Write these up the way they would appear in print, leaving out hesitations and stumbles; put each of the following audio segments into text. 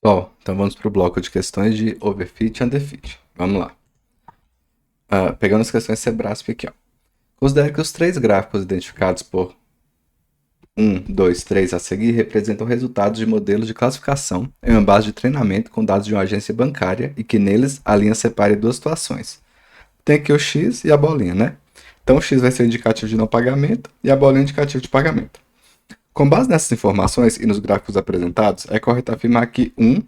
Bom, então vamos para o bloco de questões de overfit e underfit. Vamos lá. Pegando as questões Sebrasp aqui, ó. Considere que os três gráficos identificados por 2, 3 a seguir representam resultados de modelos de classificação em uma base de treinamento com dados de uma agência bancária e que neles a linha separe duas situações. Tem aqui o X e a bolinha, né? Então o X vai ser o indicativo de não pagamento e a bolinha é o indicativo de pagamento. Com base nessas informações e nos gráficos apresentados, é correto afirmar que 1,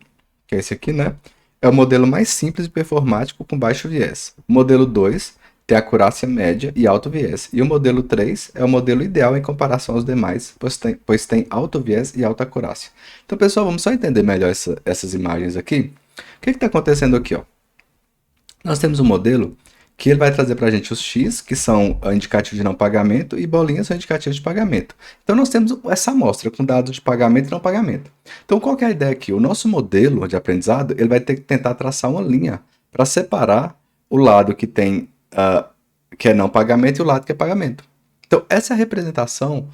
que é esse aqui, né, é o modelo mais simples e performático com baixo viés. O modelo 2 tem acurácia média e alto viés. E o modelo 3 é o modelo ideal em comparação aos demais, pois tem alto viés e alta acurácia. Então, pessoal, vamos só entender melhor essas imagens aqui. O que está acontecendo aqui, ó? Nós temos um modelo que ele vai trazer para a gente os X, que são indicativos de não pagamento, e bolinhas são indicativos de pagamento. Então, nós temos essa amostra com dados de pagamento e não pagamento. Então, qual que é a ideia aqui? O nosso modelo de aprendizado ele vai ter que tentar traçar uma linha para separar o lado que tem que é não pagamento e o lado que é pagamento. Então, essa é a representação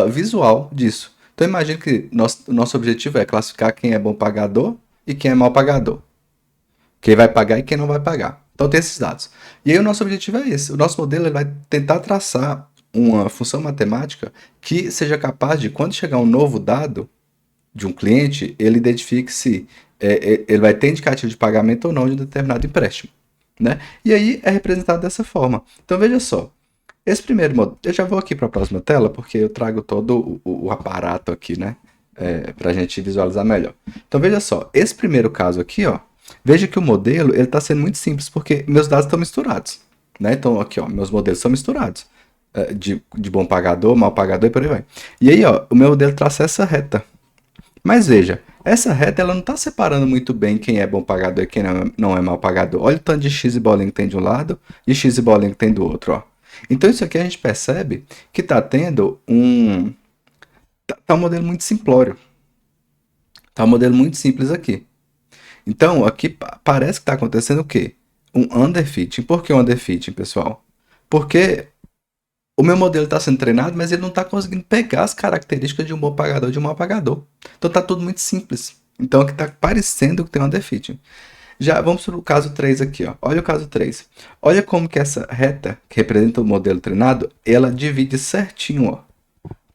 visual disso. Então, imagine que o nosso objetivo é classificar quem é bom pagador e quem é mau pagador. Quem vai pagar e quem não vai pagar. Então tem esses dados. E aí o nosso objetivo é esse. O nosso modelo ele vai tentar traçar uma função matemática que seja capaz de, quando chegar um novo dado de um cliente, ele identifique se ele vai ter indicativo de pagamento ou não de um determinado empréstimo. Né? E aí é representado dessa forma. Então veja só. Esse primeiro modelo, eu já vou aqui para a próxima tela, porque eu trago todo o aparato aqui, né? Para a gente visualizar melhor. Então veja só, esse primeiro caso aqui, ó, veja que o modelo ele está sendo muito simples, porque meus dados estão misturados. Né? Então aqui, ó, meus modelos são misturados. De bom pagador, mau pagador e por aí vai. E aí, ó, o meu modelo traça essa reta. Mas veja, essa reta ela não está separando muito bem quem é bom pagador e quem não é mau pagador. Olha o tanto de X e bolinha que tem de um lado e X e bolinha que tem do outro. Ó. Então isso aqui a gente percebe que está tendo um. Tá um modelo muito simplório. Tá um modelo muito simples aqui. Então aqui parece que está acontecendo o quê? Um underfitting. Por que um underfitting, pessoal? Porque o meu modelo está sendo treinado, mas ele não está conseguindo pegar as características de um bom pagador e de um mau pagador. Então está tudo muito simples. Então aqui está parecendo que tem um underfitting. Já vamos para o caso 3 aqui. Ó. Olha o caso 3. Olha como que essa reta, que representa o modelo treinado, ela divide certinho ó,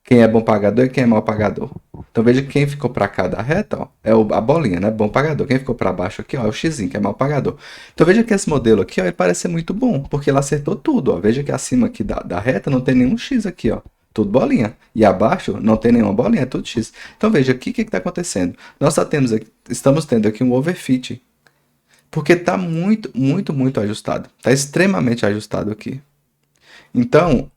quem é bom pagador e quem é mau pagador. Então veja que quem ficou para cá da reta ó, é a bolinha, né? Bom pagador. Quem ficou para baixo aqui ó, é o x, que é mau pagador. Então veja que esse modelo aqui ó, ele parece ser muito bom, porque ele acertou tudo. Ó. Veja que acima aqui da reta não tem nenhum x aqui. Ó. Tudo bolinha. E abaixo não tem nenhuma bolinha, é tudo x. Então veja aqui o que está acontecendo. Nós estamos tendo aqui um overfit. Porque está muito, muito, muito ajustado. Está extremamente ajustado aqui. Então,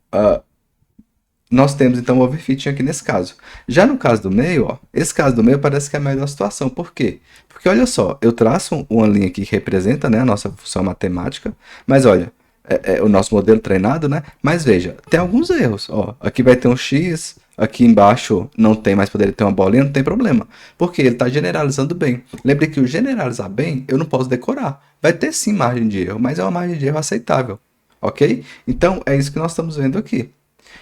nós temos então o overfitting aqui nesse caso. Já no caso do meio, ó, esse caso do meio parece que é a melhor situação. Por quê? Porque olha só, eu traço uma linha aqui que representa né, a nossa função matemática, mas olha, é o nosso modelo treinado, né? Mas veja, tem alguns erros. Ó, aqui vai ter um X, aqui embaixo não tem, mas poderia ter uma bolinha, não tem problema. Porque ele está generalizando bem. Lembre que o generalizar bem, eu não posso decorar. Vai ter sim margem de erro, mas é uma margem de erro aceitável. Ok? Então é isso que nós estamos vendo aqui.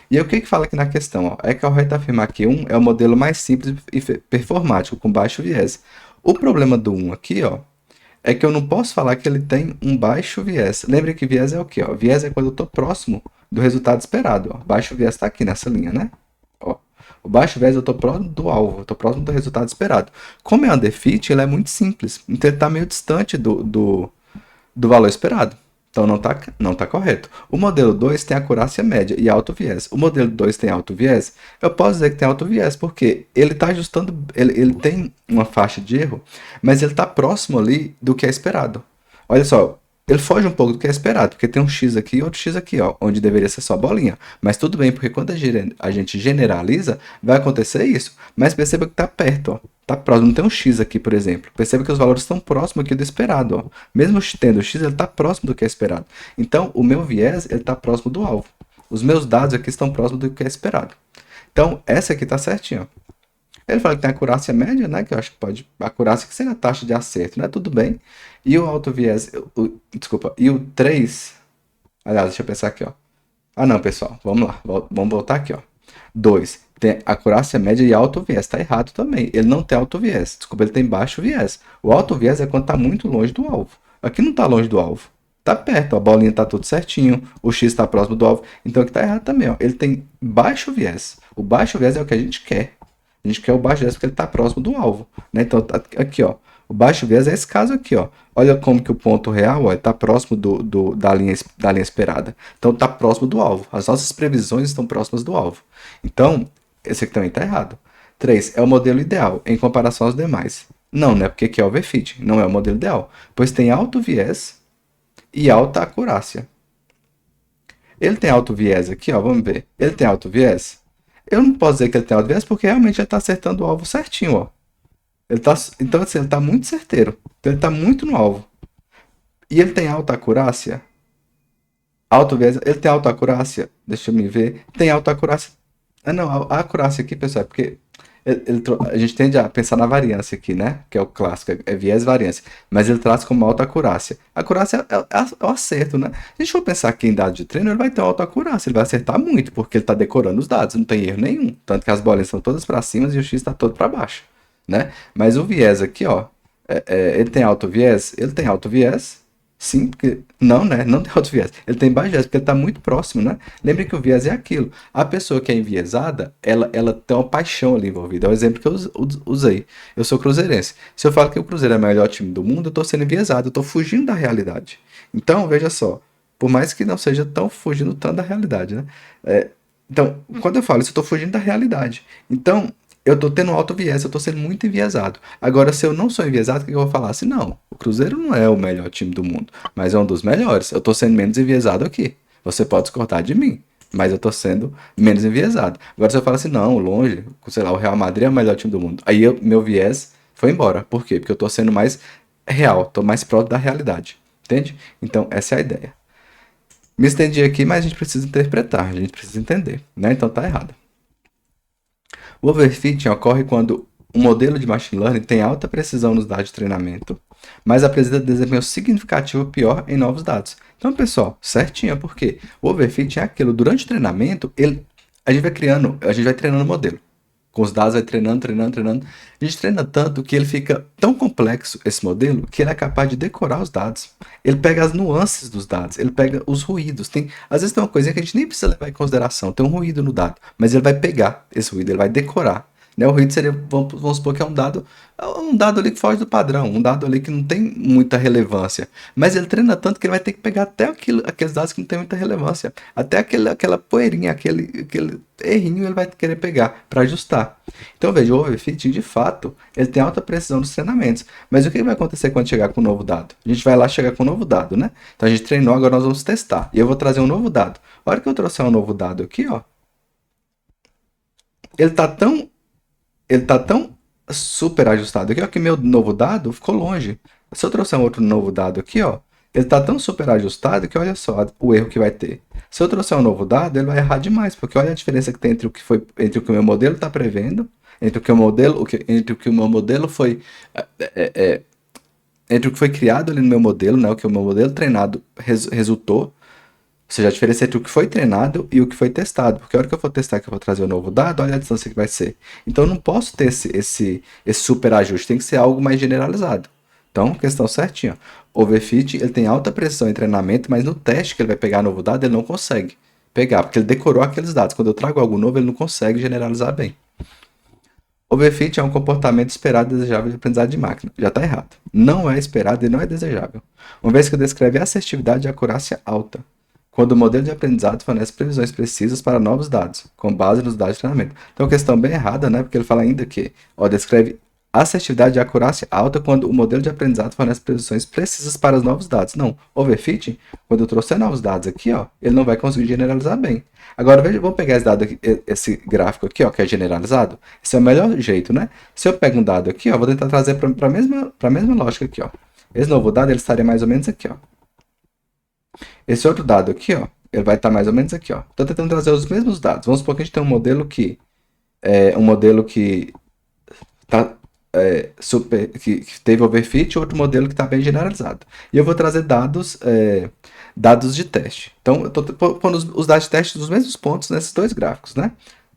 E aí, o que que fala aqui na questão? Ó? É correto afirmar que 1 é o modelo mais simples e performático, com baixo viés. O problema do 1 aqui, ó, é que eu não posso falar que ele tem um baixo viés. Lembre que viés é o quê? Ó? Viés é quando eu estou próximo do resultado esperado. Ó. Baixo viés está aqui nessa linha, né? Ó. O baixo viés eu estou próximo do alvo, eu estou próximo do resultado esperado. Como é underfit, ele é muito simples. Então ele está meio distante do valor esperado. Então não tá correto. O modelo 2 tem acurácia média e alto viés. O modelo 2 tem alto viés. Eu posso dizer que tem alto viés porque ele está ajustando, ele tem uma faixa de erro, mas ele está próximo ali do que é esperado. Olha só, ele foge um pouco do que é esperado, porque tem um X aqui e outro X aqui, ó, onde deveria ser só bolinha. Mas tudo bem, porque quando a gente generaliza, vai acontecer isso. Mas perceba que está perto, ó. Está próximo, não tem um X aqui, por exemplo. Perceba que os valores estão próximos aqui do esperado. Ó. Mesmo tendo X, ele está próximo do que é esperado. Então, o meu viés ele está próximo do alvo. Os meus dados aqui estão próximos do que é esperado. Então, essa aqui está certinho. Ó. Ele fala que tem a acurácia média, né? Que eu acho que pode. A acurácia que seria a taxa de acerto, né? Tudo bem. E o alto viés. Desculpa. E o 3. Aliás, deixa eu pensar aqui, ó. Ah, não, pessoal. Vamos lá. Vamos voltar aqui, ó. 2 tem acurácia média e alto viés. Tá errado também. Ele não tem alto viés. Desculpa, ele tem baixo viés. O alto viés é quando tá muito longe do alvo. Aqui não tá longe do alvo. Tá perto, a bolinha tá tudo certinho, o X tá próximo do alvo. Então aqui tá errado também, ó. Ele tem baixo viés. O baixo viés é o que a gente quer. A gente quer o baixo viés porque ele tá próximo do alvo, né? Então aqui, ó. O baixo viés é esse caso aqui, ó. Olha como que o ponto real, ó, está próximo da linha esperada. Então está próximo do alvo. As nossas previsões estão próximas do alvo. Então, esse aqui também está errado. 3. É o modelo ideal em comparação aos demais. Não, né? Porque aqui é overfit. Não é o modelo ideal. Pois tem alto viés e alta acurácia. Ele tem alto viés aqui, ó. Vamos ver. Ele tem alto viés? Eu não posso dizer que ele tem alto viés porque realmente já está acertando o alvo certinho, ó. Então, assim, ele está muito certeiro. Então, ele está muito no alvo. E ele tem alta acurácia? Alto viés, ele tem alta acurácia? Deixa eu me ver. Tem alta acurácia. Ah, não, a acurácia aqui, pessoal, é porque a gente tende a pensar na variância aqui, né? Que é o clássico, é viés e variância. Mas ele traz como alta acurácia. A acurácia é o acerto, né? Se a gente for pensar aqui em dados de treino, ele vai ter uma alta acurácia. Ele vai acertar muito, porque ele está decorando os dados, não tem erro nenhum. Tanto que as bolinhas são todas para cima e o X está todo para baixo, né? Mas o viés aqui, ó, ele tem alto viés? Ele tem alto viés? Sim, porque não, né? Não tem alto viés. Ele tem baixo viés porque ele está muito próximo, né? Lembre que o viés é aquilo. A pessoa que é enviesada, ela tem uma paixão ali envolvida. É o exemplo que eu usei. Eu sou cruzeirense. Se eu falo que o Cruzeiro é o melhor time do mundo, eu estou sendo enviesado, eu estou fugindo da realidade. Então, veja só, por mais que não seja tão fugindo tanto da realidade, né? Então, quando eu falo isso, eu estou fugindo da realidade. Então, eu estou tendo alto viés, eu estou sendo muito enviesado. Agora, se eu não sou enviesado, o que eu vou falar? Assim, não, o Cruzeiro não é o melhor time do mundo, mas é um dos melhores. Eu estou sendo menos enviesado aqui. Você pode discordar de mim, mas eu estou sendo menos enviesado. Agora, se eu falar assim, não, longe, sei lá, o Real Madrid é o melhor time do mundo. Aí meu viés foi embora. Por quê? Porque eu estou sendo mais real, estou mais próximo da realidade. Entende? Então, essa é a ideia. Me estendi aqui, mas a gente precisa interpretar, a gente precisa entender, né? Então tá errado. O overfitting ocorre quando um modelo de machine learning tem alta precisão nos dados de treinamento, mas apresenta desempenho significativo pior em novos dados. Então, pessoal, certinho, porque o overfitting é aquilo, durante o treinamento, a gente vai treinando o modelo. Com os dados, vai treinando, treinando, treinando. A gente treina tanto que ele fica tão complexo, esse modelo, que ele é capaz de decorar os dados. Ele pega as nuances dos dados, ele pega os ruídos. Às vezes tem uma coisinha que a gente nem precisa levar em consideração, tem um ruído no dado, mas ele vai pegar esse ruído, ele vai decorar. Né? O ruído seria, vamos supor que é um dado ali que foge do padrão, um dado ali que não tem muita relevância. Mas ele treina tanto que ele vai ter que pegar até aqueles dados que não tem muita relevância. Até aquela poeirinha, aquele errinho ele vai querer pegar para ajustar. Então veja, o overfitting de fato ele tem alta precisão nos treinamentos. Mas o que vai acontecer quando chegar com um novo dado? A gente vai lá chegar com um novo dado, né? Então a gente treinou, agora nós vamos testar. E eu vou trazer um novo dado. A hora que eu trouxer um novo dado aqui, ó, ele tá tão super ajustado aqui, ó, que meu novo dado ficou longe. Se eu trouxer um outro novo dado aqui, ó, ele tá tão super ajustado que olha só o erro que vai ter. Se eu trouxer um novo dado, ele vai errar demais, porque olha a diferença que tem entre o que o meu modelo está prevendo, entre o que o meu modelo foi, entre o que foi criado ali no meu modelo, né, o que o meu modelo treinado resultou. Ou seja, a diferença entre o que foi treinado e o que foi testado. Porque a hora que eu for testar, que eu vou trazer o novo dado, olha a distância que vai ser. Então, eu não posso ter esse super ajuste. Tem que ser algo mais generalizado. Então, questão certinha. O overfit, ele tem alta precisão em treinamento, mas no teste que ele vai pegar novo dado, ele não consegue pegar. Porque ele decorou aqueles dados. Quando eu trago algo novo, ele não consegue generalizar bem. Overfit é um comportamento esperado e desejável de aprendizagem de máquina. Já está errado. Não é esperado e não é desejável. Uma vez que descreve assertividade e acurácia alta, quando o modelo de aprendizado fornece previsões precisas para novos dados, com base nos dados de treinamento. Então, questão bem errada, né? Porque ele fala ainda que descreve assertividade e acurácia alta quando o modelo de aprendizado fornece previsões precisas para os novos dados. Não, overfitting, quando eu trouxer novos dados aqui, ó, ele não vai conseguir generalizar bem. Agora, veja, vamos pegar esse dado aqui, esse gráfico aqui, ó, que é generalizado. Esse é o melhor jeito, né? Se eu pego um dado aqui, ó, vou tentar trazer para a mesma lógica aqui, ó. Esse novo dado, ele estaria mais ou menos aqui, ó. Esse outro dado aqui, ó, ele vai estar mais ou menos aqui, ó. Estou tentando trazer os mesmos dados. Vamos supor que a gente tem um modelo que tá, que teve overfit e outro modelo que está bem generalizado. E eu vou trazer dados de teste. Então, eu estou pondo os dados de teste dos mesmos pontos nesses dois gráficos, né?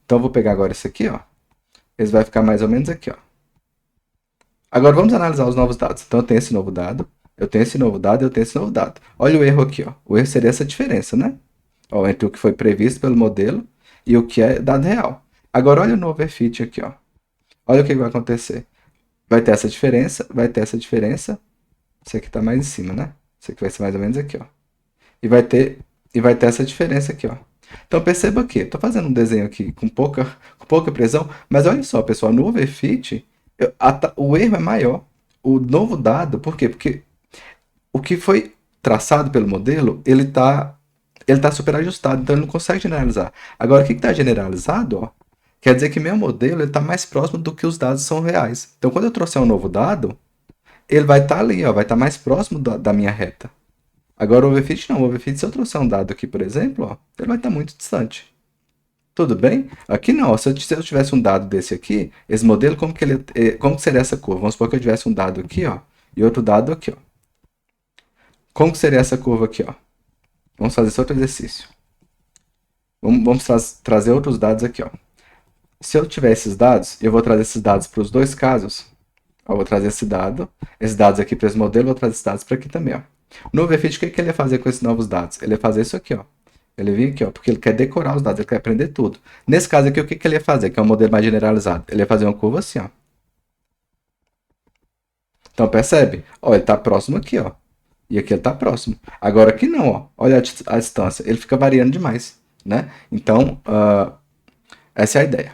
Então, eu vou pegar agora esse aqui, ó. Esse vai ficar mais ou menos aqui, ó. Agora, vamos analisar os novos dados. Então, eu tenho esse novo dado, eu tenho esse novo dado, eu tenho esse novo dado. Olha o erro aqui, ó. O erro seria essa diferença, né? Ó, entre o que foi previsto pelo modelo e o que é dado real. Agora, olha o novo overfit aqui, ó. Olha o que vai acontecer. Vai ter essa diferença, vai ter essa diferença. Esse aqui está mais em cima, né? Esse aqui vai ser mais ou menos aqui, ó. E vai ter essa diferença aqui, ó. Então perceba que estou fazendo um desenho aqui com pouca precisão, mas olha só, pessoal, no overfit, o erro é maior. O novo dado, por quê? Porque o que foi traçado pelo modelo, ele tá super ajustado, então ele não consegue generalizar. Agora, o que está generalizado, ó, quer dizer que meu modelo está mais próximo do que os dados são reais. Então, quando eu trouxer um novo dado, ele vai estar ali, ó, vai estar mais próximo da minha reta. Agora o overfit não. O overfit, se eu trouxer um dado aqui, por exemplo, ó, ele vai estar muito distante. Tudo bem? Aqui não. Ó, se eu tivesse um dado desse aqui, esse modelo, como que seria essa curva? Vamos supor que eu tivesse um dado aqui, ó, e outro dado aqui, ó. Como que seria essa curva aqui, ó? Vamos fazer esse outro exercício. Vamos trazer outros dados aqui, ó. Se eu tiver esses dados, eu vou trazer esses dados para os dois casos. Ó, eu vou trazer esses dados aqui para esse modelo, vou trazer esses dados para aqui também, ó. No overfit, o que ele ia fazer com esses novos dados? Ele ia fazer isso aqui, ó. Ele vinha aqui, ó, porque ele quer decorar os dados, ele quer aprender tudo. Nesse caso aqui, o que ele ia fazer? Que é um modelo mais generalizado. Ele ia fazer uma curva assim, ó. Então, percebe? Ó, ele está próximo aqui, ó. E aqui ele está próximo. Agora aqui não, ó. Olha a distância. Ele fica variando demais, né? Então, essa é a ideia.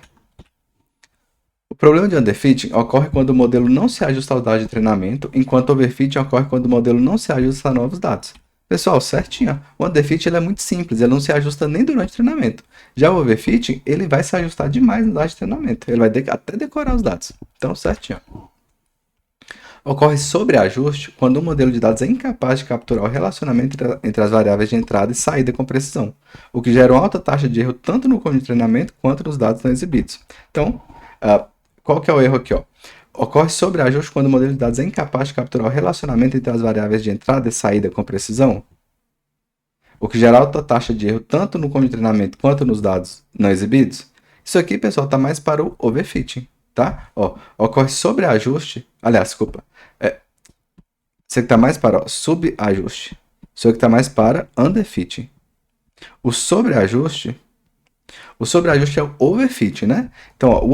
O problema de underfitting ocorre quando o modelo não se ajusta aos dados de treinamento, enquanto o overfitting ocorre quando o modelo não se ajusta a novos dados. Pessoal, certinho. O underfitting ele é muito simples, ele não se ajusta nem durante o treinamento. Já o overfitting, ele vai se ajustar demais no dado de treinamento. Ele vai até decorar os dados. Então, certinho. Ocorre sobreajuste quando o modelo de dados é incapaz de capturar o relacionamento entre as variáveis de entrada e saída com precisão, o que gera uma alta taxa de erro tanto no conjunto de treinamento quanto nos dados não exibidos. Então, qual que é o erro aqui? Ó? Ocorre sobreajuste quando o modelo de dados é incapaz de capturar o relacionamento entre as variáveis de entrada e saída com precisão, o que gera alta taxa de erro tanto no conjunto de treinamento quanto nos dados não exibidos. Isso aqui, pessoal, está mais para o overfitting, tá? Ó, ocorre sobreajuste, aliás, desculpa, isso aqui está mais para subajuste, isso aqui está mais para underfitting. O sobreajuste é o overfit, né? Então, ó,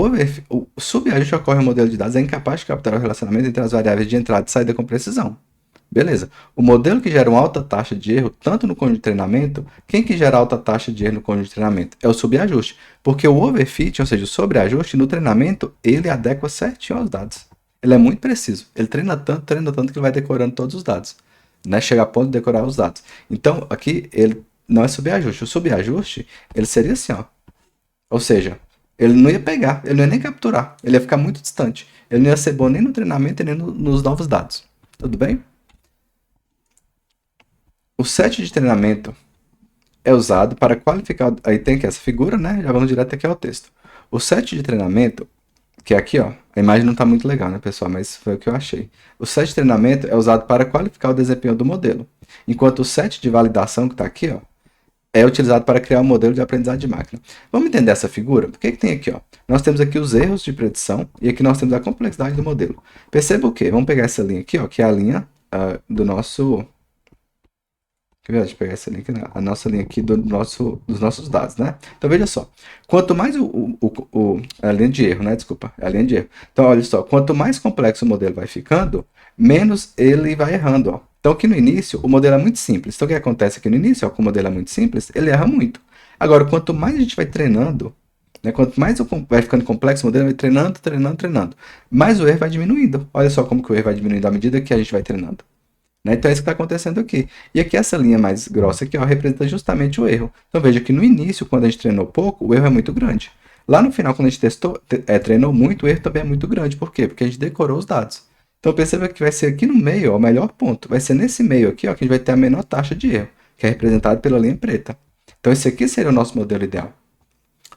o subajuste ocorre no modelo de dados é incapaz de capturar o relacionamento entre as variáveis de entrada e saída com precisão. Beleza. O modelo que gera uma alta taxa de erro, tanto no conjunto de treinamento, quem que gera alta taxa de erro no conjunto de treinamento? É o subajuste. Porque o overfit, ou seja, o sobreajuste, no treinamento, ele adequa certinho aos dados. Ele é muito preciso. Ele treina tanto que ele vai decorando todos os dados. Né? Chega a ponto de decorar os dados. Então, aqui, ele não é subajuste. O subajuste, ele seria assim, ó. Ou seja, ele não ia pegar, ele não ia nem capturar, ele ia ficar muito distante. Ele não ia ser bom nem no treinamento, nem nos novos dados. Tudo bem? O set de treinamento é usado para qualificar... Aí tem aqui essa figura, né? Já vamos direto aqui ao texto. O set de treinamento, que é aqui, ó. A imagem não está muito legal, né, pessoal? Mas foi o que eu achei. O set de treinamento é usado para qualificar o desempenho do modelo. Enquanto o set de validação, que está aqui, ó, é utilizado para criar um modelo de aprendizado de máquina. Vamos entender essa figura? O que tem aqui? Ó? Nós temos aqui os erros de predição e aqui nós temos a complexidade do modelo. Perceba o quê? Vamos pegar essa linha aqui, ó, que é a linha do nosso... Deixa eu pegar essa linha aqui, a nossa linha aqui dos nossos dados, né? Então, veja só. Quanto mais a linha de erro, né? Desculpa, é a linha de erro. Então, olha só. Quanto mais complexo o modelo vai ficando, menos ele vai errando, ó. Então, aqui no início, o modelo é muito simples. Então, o que acontece aqui no início, ó, como o modelo é muito simples, ele erra muito. Agora, quanto mais a gente vai treinando, né, quanto mais vai ficando complexo, o modelo vai treinando, mais o erro vai diminuindo. Olha só como que o erro vai diminuindo à medida que a gente vai treinando. Né? Então, é isso que está acontecendo aqui. E aqui, essa linha mais grossa aqui, ó, representa justamente o erro. Então, veja que no início, quando a gente treinou pouco, o erro é muito grande. Lá no final, quando a gente treinou muito, o erro também é muito grande. Por quê? Porque a gente decorou os dados. Então, perceba que vai ser aqui no meio, ó, o melhor ponto. Vai ser nesse meio aqui, ó, que a gente vai ter a menor taxa de erro, que é representado pela linha preta. Então, esse aqui seria o nosso modelo ideal.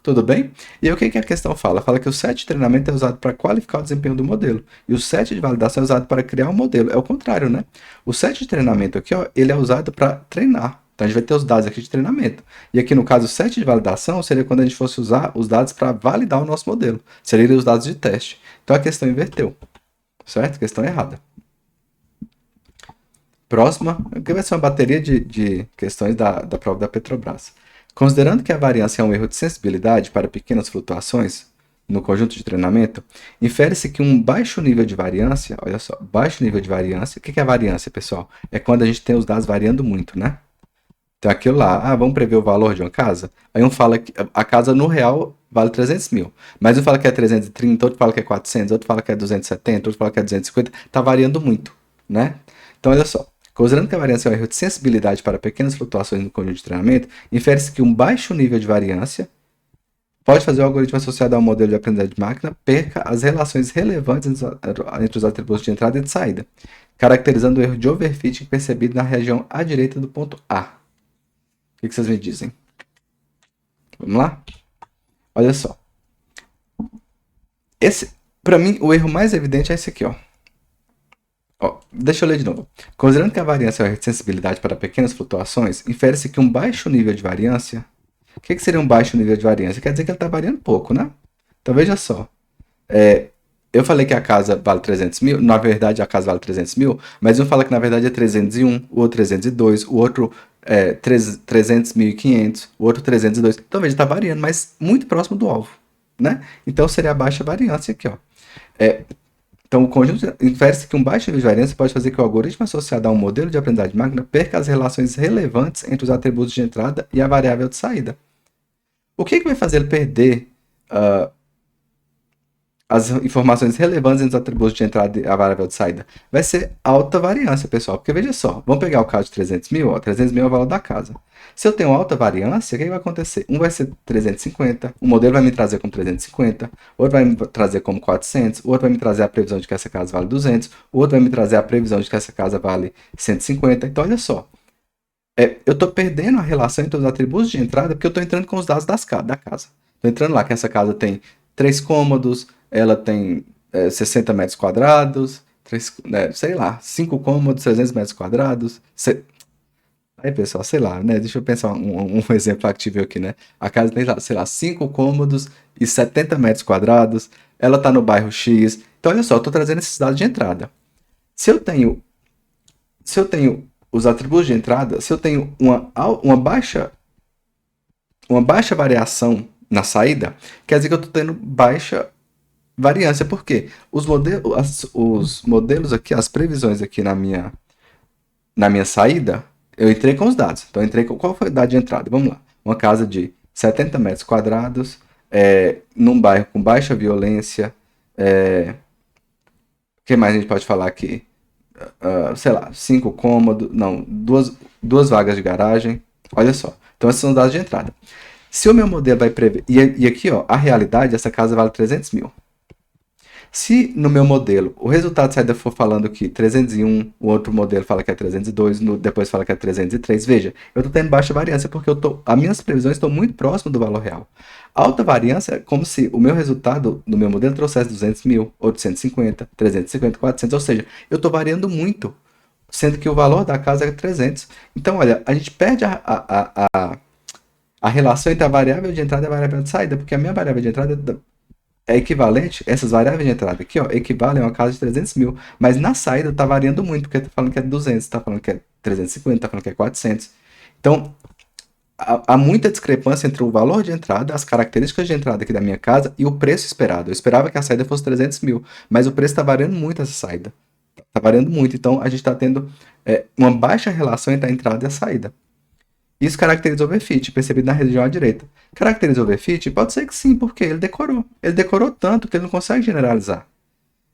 Tudo bem? E aí, o que a questão fala? Fala que o set de treinamento é usado para qualificar o desempenho do modelo. E o set de validação é usado para criar um modelo. É o contrário, né? O set de treinamento aqui, ó, ele é usado para treinar. Então a gente vai ter os dados aqui de treinamento. E aqui no caso, o set de validação seria quando a gente fosse usar os dados para validar o nosso modelo. Seriam os dados de teste. Então a questão inverteu. Certo? Questão errada. Próxima, aqui vai ser uma bateria de questões da prova da Petrobras. Considerando que a variância é um erro de sensibilidade para pequenas flutuações no conjunto de treinamento, infere-se que um baixo nível de variância, olha só, baixo nível de variância, o que é variância, pessoal? É quando a gente tem os dados variando muito, né? Então aquilo lá, vamos prever o valor de uma casa? Aí um fala que a casa no real vale 300 mil, mas um fala que é 330, outro fala que é 400, outro fala que é 270, outro fala que é 250, tá variando muito, né? Então olha só, considerando que a variância é um erro de sensibilidade para pequenas flutuações no conjunto de treinamento, infere-se que um baixo nível de variância pode fazer o algoritmo associado ao modelo de aprendizagem de máquina perca as relações relevantes entre os atributos de entrada e de saída, caracterizando o erro de overfitting percebido na região à direita do ponto A. O que vocês me dizem? Vamos lá? Olha só. Para mim, o erro mais evidente é esse aqui, ó. Deixa eu ler de novo. Considerando que a variância é uma sensibilidade para pequenas flutuações, infere-se que um baixo nível de variância... O que seria um baixo nível de variância? Quer dizer que ele está variando pouco, né? Então veja só. Eu falei que a casa vale 300 mil, na verdade a casa vale 300 mil, mas um fala que na verdade é 301, o outro 302, o outro 300.500, o outro 302. Então veja, está variando, mas muito próximo do alvo, né? Então seria a baixa variância aqui, ó. Então o conjunto infere-se que um baixo nível de variância pode fazer que o algoritmo associado a um modelo de aprendizagem de máquina perca as relações relevantes entre os atributos de entrada e a variável de saída. O que vai fazer ele perder as informações relevantes entre os atributos de entrada e a variável de saída? Vai ser alta variância, pessoal. Porque veja só, vamos pegar o caso de 300 mil. Ó, 300 mil é o valor da casa. Se eu tenho alta variância, o que vai acontecer? Um vai ser 350, o modelo vai me trazer como 350, o outro vai me trazer como 400, o outro vai me trazer a previsão de que essa casa vale 200, o outro vai me trazer a previsão de que essa casa vale 150. Então, olha só. Eu estou perdendo a relação entre os atributos de entrada porque eu estou entrando com os dados da casa. Estou entrando lá que essa casa tem 3 cômodos, ela tem 60 metros quadrados, 5 cômodos, 300 metros quadrados. Aí, pessoal, sei lá, né? Deixa eu pensar um exemplo factível aqui, né? A casa tem, sei lá, 5 cômodos e 70 metros quadrados. Ela está no bairro X. Então, olha só, eu estou trazendo esses dados de entrada. Se eu tenho os atributos de entrada, se eu tenho uma baixa variação na saída, quer dizer que eu estou tendo baixa variância. Por quê? Os modelos aqui, as previsões aqui na minha saída, eu entrei com os dados. Então, eu entrei com qual foi o dado de entrada? Vamos lá. Uma casa de 70 metros quadrados, num bairro com baixa violência. O que mais a gente pode falar aqui? Sei lá, 5 cômodos, não, duas vagas de garagem. Olha só. Então, esses são os dados de entrada. Se o meu modelo vai prever... E aqui, ó, a realidade, essa casa vale 300 mil. Se no meu modelo o resultado de saída for falando que 301, o outro modelo fala que é 302, depois fala que é 303, veja, eu estou tendo baixa variância porque as minhas previsões estão muito próximas do valor real. Alta variância é como se o meu resultado no meu modelo trouxesse 200 mil, 850, 350, 400, ou seja, eu estou variando muito, sendo que o valor da casa é 300. Então, olha, a gente perde a relação entre a variável de entrada e a variável de saída, porque a minha variável de entrada é equivalente, essas variáveis de entrada aqui, ó, equivalem a uma casa de 300 mil, mas na saída está variando muito, porque está falando que é 200, está falando que é 350, está falando que é 400. Então, há muita discrepância entre o valor de entrada, as características de entrada aqui da minha casa e o preço esperado. Eu esperava que a saída fosse 300 mil, mas o preço está variando muito essa saída. Está variando muito, então a gente está tendo uma baixa relação entre a entrada e a saída. Isso caracteriza o overfit, percebido na região à direita. Caracteriza o overfit? Pode ser que sim, porque ele decorou. Ele decorou tanto que ele não consegue generalizar.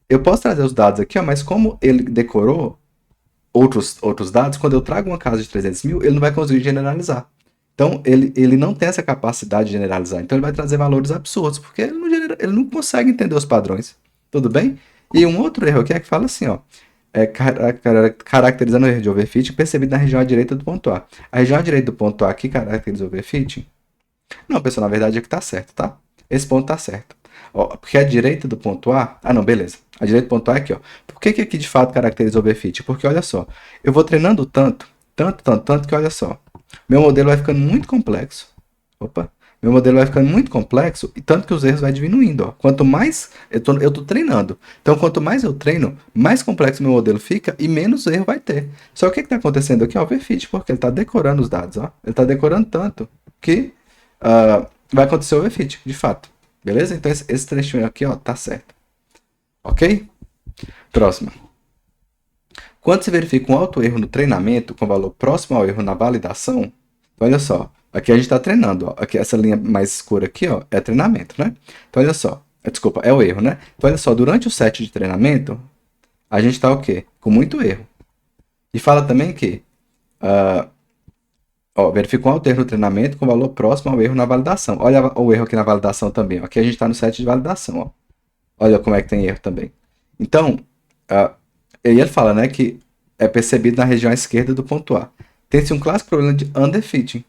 Eu posso trazer os dados aqui, ó, mas como ele decorou outros dados, quando eu trago uma casa de 300 mil, ele não vai conseguir generalizar. Então, ele não tem essa capacidade de generalizar. Então, ele vai trazer valores absurdos, porque ele não consegue entender os padrões. Tudo bem? E um outro erro aqui é que fala assim, ó. Caracterizando o erro de overfit percebido na região à direita do ponto A. A região à direita do ponto A aqui caracteriza o overfit? Não, pessoal, na verdade é que tá certo, tá? Esse ponto tá certo. Ó, porque a direita do ponto A... Ah, não, beleza. A direita do ponto A é aqui, ó. Por que aqui de fato caracteriza o overfit? Porque, olha só, eu vou treinando tanto Tanto que olha só. Meu modelo vai ficando muito complexo. Opa. Meu modelo vai ficando muito complexo e tanto que os erros vai diminuindo. Ó. Quanto mais eu tô treinando. Então, quanto mais eu treino, mais complexo meu modelo fica e menos erro vai ter. Só que o que está acontecendo aqui? Ó, o overfit, porque ele está decorando os dados. Ó. Ele está decorando tanto que vai acontecer o overfit, de fato. Beleza? Então, esse trechinho aqui ó, tá certo. Ok? Próximo. Quando se verifica um alto erro no treinamento com valor próximo ao erro na validação, olha só, aqui a gente está treinando, ó. Aqui essa linha mais escura aqui, ó, é treinamento, né? Então olha só, desculpa, é o erro, né? Então olha só, durante o set de treinamento, a gente está o quê? Com muito erro. E fala também que, verifica um alto erro no treinamento com valor próximo ao erro na validação. Olha o erro aqui na validação também, ó. Aqui a gente está no set de validação, ó. Olha como é que tem erro também. Então, e ele fala, né, que é percebido na região à esquerda do ponto A. Tem-se um clássico problema de underfitting,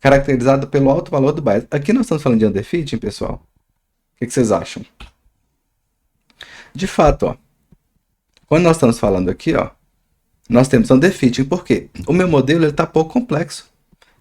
caracterizado pelo alto valor do bias. Aqui nós estamos falando de underfitting, pessoal. O que vocês acham? De fato, ó, quando nós estamos falando aqui, ó, nós temos underfitting. Por quê? O meu modelo está pouco complexo.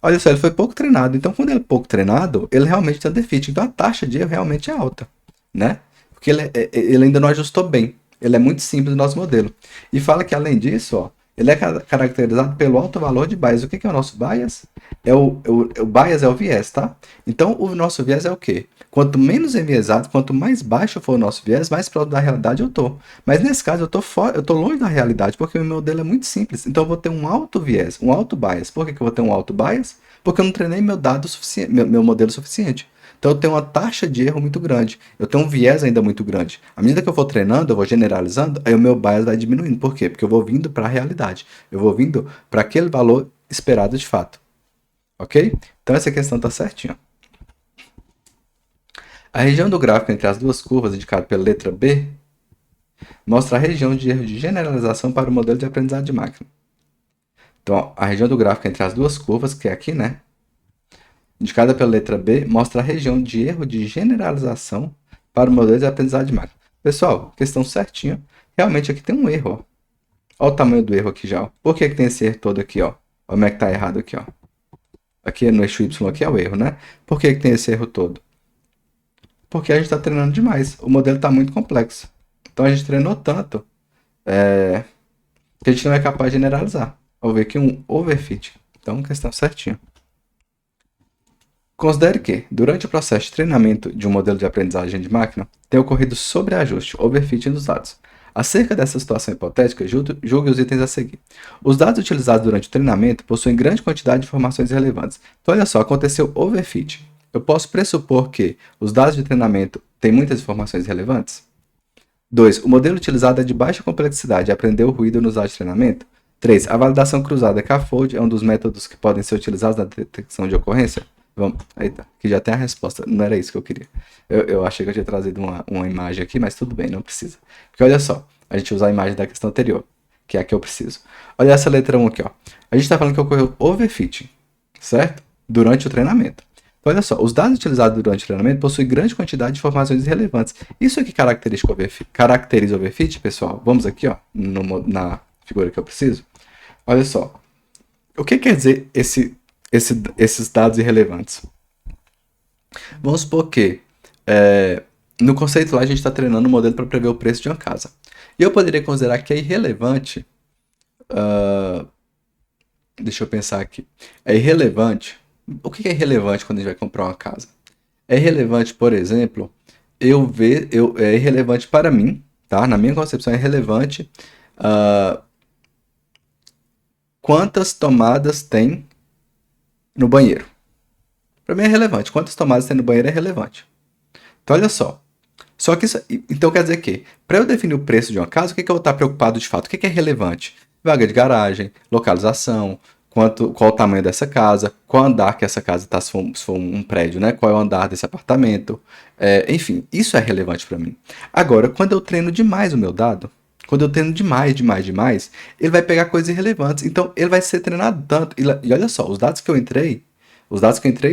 Olha só, ele foi pouco treinado. Então, quando ele é pouco treinado, ele realmente tem underfitting. Então, a taxa de erro realmente é alta, né? Porque ele ainda não ajustou bem. Ele é muito simples no nosso modelo. E fala que, além disso, ó, ele é caracterizado pelo alto valor de bias. O que é o nosso bias? O bias é o viés, tá? Então, o nosso viés é o quê? Quanto menos enviesado, quanto mais baixo for o nosso viés, mais próximo da realidade eu tô. Mas nesse caso, eu tô longe da realidade, porque o meu modelo é muito simples. Então, eu vou ter um alto viés, um alto bias. Por que eu vou ter um alto bias? Porque eu não treinei meu dado suficiente, meu modelo suficiente. Então eu tenho uma taxa de erro muito grande. Eu tenho um viés ainda muito grande. À medida que eu for treinando, eu vou generalizando, aí o meu bias vai diminuindo. Por quê? Porque eu vou vindo para a realidade. Eu vou vindo para aquele valor esperado de fato. Ok? Então essa questão está certinha. A região do gráfico entre as duas curvas, indicada pela letra B, mostra a região de erro de generalização para o modelo de aprendizado de máquina. Então, a região do gráfico entre as duas curvas, que é aqui, né? Indicada pela letra B, mostra a região de erro de generalização para o modelo de aprendizado de máquina. Pessoal, questão certinha. Realmente aqui tem um erro, ó. Olha o tamanho do erro aqui já, ó. Por que tem esse erro todo aqui, ó? Olha como é que tá errado aqui, ó. Aqui no eixo Y aqui é o erro, né? Por que tem esse erro todo? Porque a gente está treinando demais. O modelo está muito complexo. Então a gente treinou tanto que a gente não é capaz de generalizar. Vou ver aqui um overfit. Então, questão certinha. Considere que, durante o processo de treinamento de um modelo de aprendizagem de máquina, tem ocorrido sobreajuste, overfitting dos dados. Acerca dessa situação hipotética, julgue os itens a seguir. Os dados utilizados durante o treinamento possuem grande quantidade de informações relevantes. Então, olha só, aconteceu overfit. Eu posso pressupor que os dados de treinamento têm muitas informações relevantes? 2. O modelo utilizado é de baixa complexidade e aprendeu o ruído nos dados de treinamento? 3. A validação cruzada CAFOLD é um dos métodos que podem ser utilizados na detecção de ocorrência? Vamos, eita, que já tem a resposta. Não era isso que eu queria. Eu achei que eu tinha trazido uma imagem aqui, mas tudo bem, não precisa. Porque olha só, a gente usa a imagem da questão anterior, que é a que eu preciso. Olha essa letra 1 aqui, ó. A gente está falando que ocorreu overfitting, certo? Durante o treinamento. Então, olha só, os dados utilizados durante o treinamento possuem grande quantidade de informações irrelevantes. Isso aqui caracteriza overfit, pessoal. Vamos aqui, ó, na figura que eu preciso. Olha só. O que quer dizer esses dados irrelevantes? Vamos supor que no conceito lá a gente está treinando um modelo para prever o preço de uma casa. E eu poderia considerar que é irrelevante. Deixa eu pensar aqui. É irrelevante. O que é irrelevante quando a gente vai comprar uma casa? É irrelevante, por exemplo, é irrelevante para mim, tá? Na minha concepção é irrelevante quantas tomadas tem no banheiro. Para mim é relevante. Quantas tomadas tem no banheiro é relevante. Então, olha só. Só que isso, então quer dizer que, para eu definir o preço de uma casa, o que eu vou estar preocupado de fato? O que é relevante? Vaga de garagem, localização, qual o tamanho dessa casa, qual andar que essa casa está, se for um prédio, né? Qual é o andar desse apartamento. Enfim, isso é relevante para mim. Agora, quando eu treino demais o meu dado, quando eu treino demais, ele vai pegar coisas irrelevantes. Então, ele vai ser treinado tanto. E olha só, os dados que eu entrei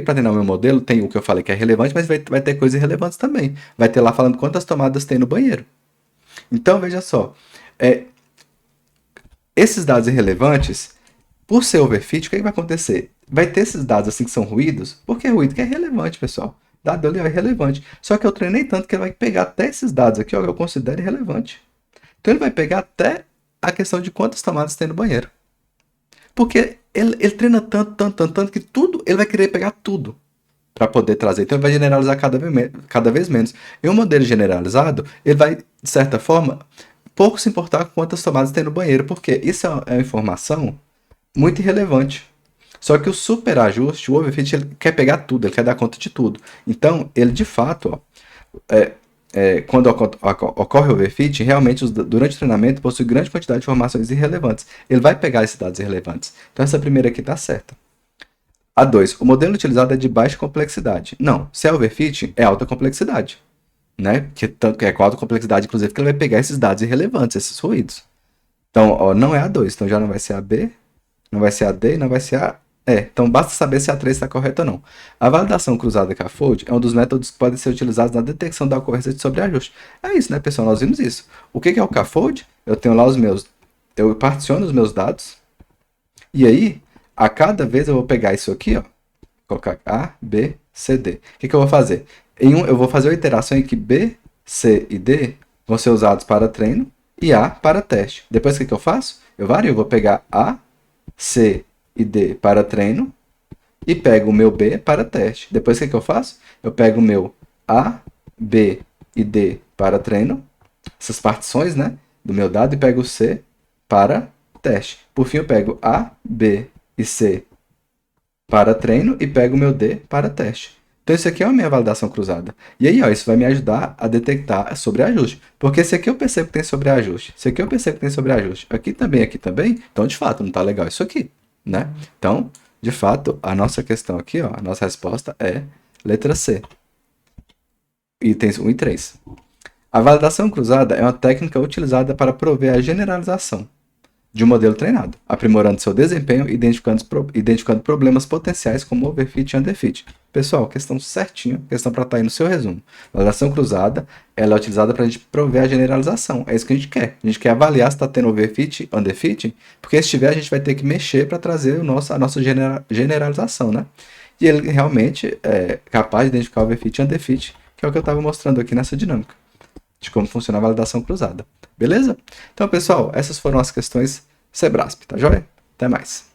para treinar o meu modelo, tem o que eu falei que é relevante, mas vai ter coisas irrelevantes também. Vai ter lá falando quantas tomadas tem no banheiro. Então, veja só. Esses dados irrelevantes, Por ser overfit, o que vai acontecer? Vai ter esses dados assim que são ruídos. Por que ruído? Que é relevante, pessoal. Dado ali é relevante. Só que eu treinei tanto que ele vai pegar até esses dados aqui, ó, que eu considero irrelevante. Então ele vai pegar até a questão de quantas tomadas tem no banheiro. Porque ele treina tanto que tudo, ele vai querer pegar tudo para poder trazer. Então ele vai generalizar cada vez menos. E um modelo generalizado, ele vai, de certa forma, pouco se importar com quantas tomadas tem no banheiro, porque isso é uma informação muito irrelevante. Só que o super ajuste, o overfit, ele quer pegar tudo, ele quer dar conta de tudo. Então, ele de fato, ó, quando ocorre o overfit, realmente durante o treinamento possui grande quantidade de informações irrelevantes. Ele vai pegar esses dados irrelevantes. Então, essa primeira aqui está certa. A 2. O modelo utilizado é de baixa complexidade. Não, se é overfit, é alta complexidade. Né? Que é com alta complexidade, inclusive, que ele vai pegar esses dados irrelevantes, esses ruídos. Então, ó, não é a 2, então já não vai ser a B, não vai ser a D, não vai ser a então basta saber se a 3 está correta ou não. A validação cruzada CAFOLD é um dos métodos que podem ser utilizados na detecção da ocorrência de sobreajuste. É isso, né, pessoal? Nós vimos isso. O que é o CAFOLD? Eu tenho lá eu particiono os meus dados, e aí, a cada vez eu vou pegar isso aqui, ó, colocar A, B, C, D. O que eu vou fazer? Eu vou fazer uma iteração em que B, C e D vão ser usados para treino e A para teste. Depois o que eu faço? Eu vario, eu vou pegar A, C e D para treino e pego o meu B para teste. Depois o que eu faço? Eu pego o meu A, B e D para treino, essas partições, né, do meu dado, e pego o C para teste. Por fim, eu pego A, B e C para treino e pego o meu D para teste. Então, isso aqui é a minha validação cruzada. E aí, ó, isso vai me ajudar a detectar sobreajuste. Porque se aqui eu percebo que tem sobreajuste, se aqui eu percebo que tem sobreajuste, aqui também, então, de fato, não está legal isso aqui, né? Então, de fato, a nossa questão aqui, ó, a nossa resposta é letra C. Itens 1 e 3. A validação cruzada é uma técnica utilizada para prover a generalização de um modelo treinado, aprimorando seu desempenho e identificando problemas potenciais como overfit e underfit. Pessoal, questão certinho, questão para estar aí no seu resumo. A validação cruzada, ela é utilizada para a gente prover a generalização. É isso que a gente quer. A gente quer avaliar se está tendo overfit, underfit, porque se tiver a gente vai ter que mexer para trazer a nossa generalização, né? E ele realmente é capaz de identificar overfit e underfit, que é o que eu estava mostrando aqui nessa dinâmica, de como funciona a validação cruzada. Beleza? Então, pessoal, essas foram as questões Sebrasp, tá joia? Até mais.